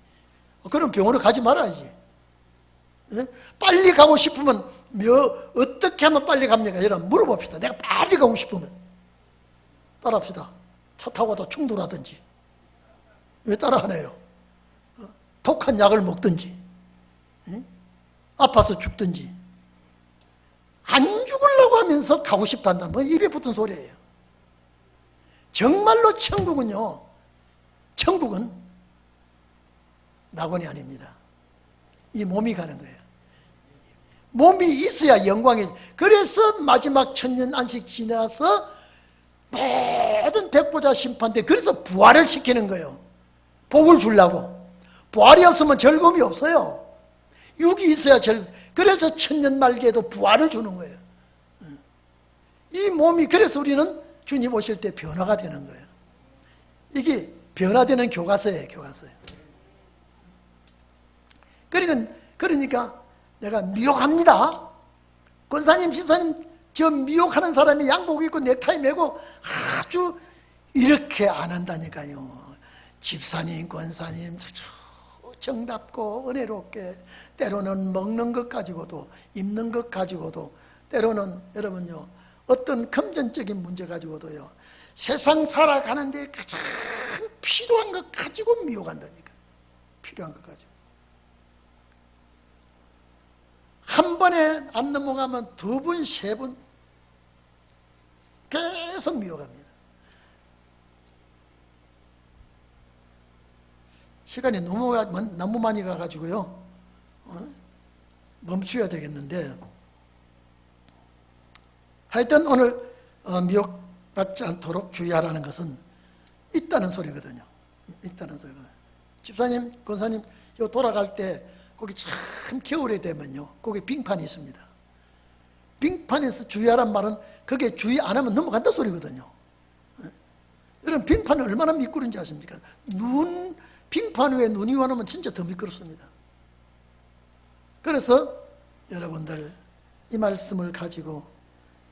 그럼 병원을 가지 말아야지. 빨리 가고 싶으면 어떻게 하면 빨리 갑니까? 여러분 물어봅시다. 내가 빨리 가고 싶으면 따라합시다. 차 타고 가다 충돌하든지, 왜 따라하네요? 독한 약을 먹든지, 아파서 죽든지, 안 죽으려고 하면서 가고 싶단다. 뭐 입에 붙은 소리예요. 정말로 천국은 낙원이 아닙니다. 이 몸이 가는 거예요. 몸이 있어야 영광이. 그래서 마지막 천년 안식 지나서 모든 백보자 심판대, 그래서 부활을 시키는 거예요. 복을 주려고. 부활이 없으면 즐거움이 없어요. 육이 있어야 그래서 천년 말기에도 부활을 주는 거예요. 이 몸이, 그래서 우리는 주님 오실 때 변화가 되는 거예요. 이게 변화되는 교과서예요. 그러니까 내가 미혹합니다. 권사님, 집사님, 저 미혹하는 사람이 양복 입고 넥타이 메고 아주 이렇게 안 한다니까요. 집사님, 권사님 정답고 은혜롭게, 때로는 먹는 것 가지고도, 입는 것 가지고도, 때로는 여러분요, 어떤 금전적인 문제 가지고도요, 세상 살아가는데 가장 필요한 것 가지고 미혹한다니까. 필요한 것 가지고. 한 번에 안 넘어가면 두 번, 세 번 계속 미혹합니다. 시간이 너무 많이 가가지고요, 멈춰야 되겠는데, 하여튼 오늘 미혹받지 않도록 주의하라는 것은 있다는 소리거든요. 집사님, 권사님, 돌아갈 때 거기 참 겨울에 되면요, 거기 빙판이 있습니다. 빙판에서 주의하란 말은 그게 주의 안 하면 넘어간다 소리거든요. 여러분, 빙판이 얼마나 미끄러운지 아십니까? 빙판 위에 눈이 와놓으면 진짜 더 미끄럽습니다. 그래서 여러분들 이 말씀을 가지고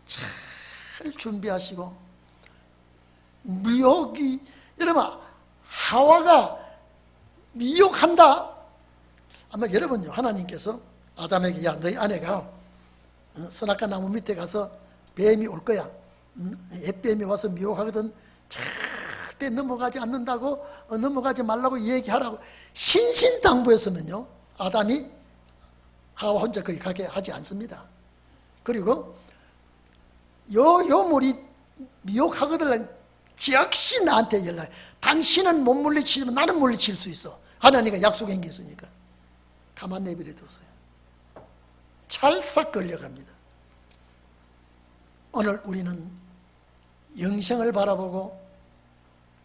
잘 준비하시고, 미혹이, 여러분 하와가 미혹한다. 아마 여러분요, 하나님께서 아담에게, 야 너희 아내가 선악과 나무 밑에 가서 뱀이 올 거야, 햇뱀이 와서 미혹하거든, 절대 넘어가지 않는다고, 넘어가지 말라고 얘기하라고 신신당부했으면요, 아담이 하와 혼자 거기 가게 하지 않습니다. 그리고 요 물이 미혹하거든, 역시 나한테 연락해. 당신은 못 물리치지만 나는 물리칠 수 있어. 하나님과 약속한 게 있으니까 가만 내버려 뒀어요. 찰싹 걸려갑니다. 오늘 우리는 영생을 바라보고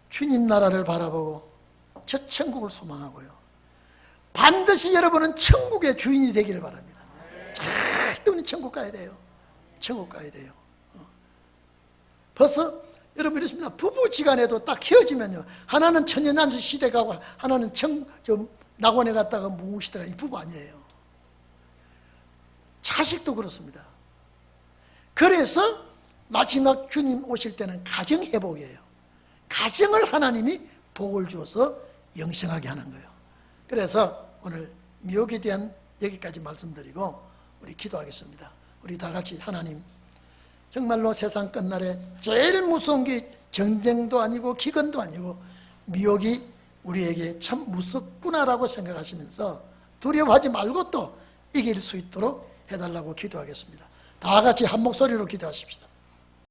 주님 나라를 바라보고 저 천국을 소망하고요, 반드시 여러분은 천국의 주인이 되기를 바랍니다. 절대 천국 가야 돼요. 천국 가야 돼요. 벌써 여러분 이렇습니다. 부부지간에도 딱 헤어지면요, 하나는 천년안식 시대 가고 하나는 낙원에 갔다가 무시다가, 이 부부 아니에요. 자식도 그렇습니다. 그래서 마지막 주님 오실 때는 가정회복이에요. 과정을 하나님이 복을 주어서 영생하게 하는 거예요. 그래서 오늘 미혹에 대한 여기까지 말씀드리고 우리 기도하겠습니다. 우리 다 같이 하나님, 정말로 세상 끝날에 제일 무서운 게 전쟁도 아니고 기근도 아니고 미혹이 우리에게 참 무섭구나라고 생각하시면서 두려워하지 말고 또 이길 수 있도록 해달라고 기도하겠습니다. 다 같이 한 목소리로 기도하십시다.